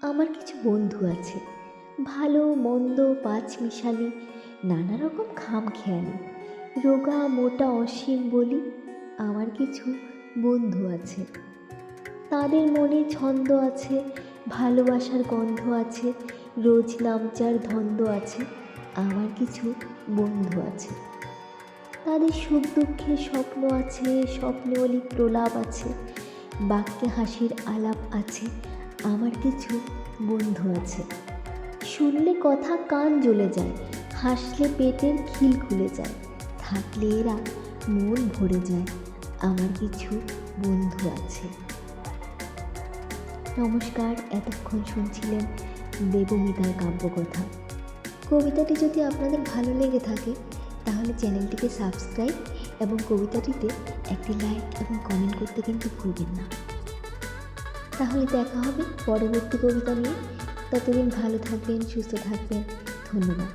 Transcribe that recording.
আমার কিছু বন্ধু আছে, ভালো মন্দ পাঁচমিশালি, নানা রকম খামখেয়ালি, রোগা মোটা অসীম বলি। আমার কিছু বন্ধু আছে, তাদের মনে ছন্দ আছে, ভালোবাসার গন্ধ আছে, রোজ নামচার ধন্দ আছে। আমার কিছু বন্ধু আছে, তাদের সুখ দুঃখের স্বপ্ন আছে, স্বপ্নওয়ালি প্রলাপ আছে, বাক্যে হাসির আলাপ আছে। আমার কিছু বন্ধু আছে, শুনলে কথা কান জ্বলে যায়, হাসলে পেটের খিল খুলে যায়, থাকলে এরা মন ভরে যায়। আমার কিছু বন্ধু আছে। নমস্কার, এতক্ষণ শুনছিলেন দেবমিতার কাব্যকথা। কবিতাটি যদি আপনাদের ভালো লেগে থাকে তাহলে চ্যানেলটিকে সাবস্ক্রাইব এবং কবিতাটিতে একটি লাইক এবং কমেন্ট করতে কিন্তু ভুলবেন না। তাহলে দেখা হবে পরবর্তী কবিতা নিয়ে। ততদিন ভালো থাকবেন, সুস্থ থাকবেন। ধন্যবাদ।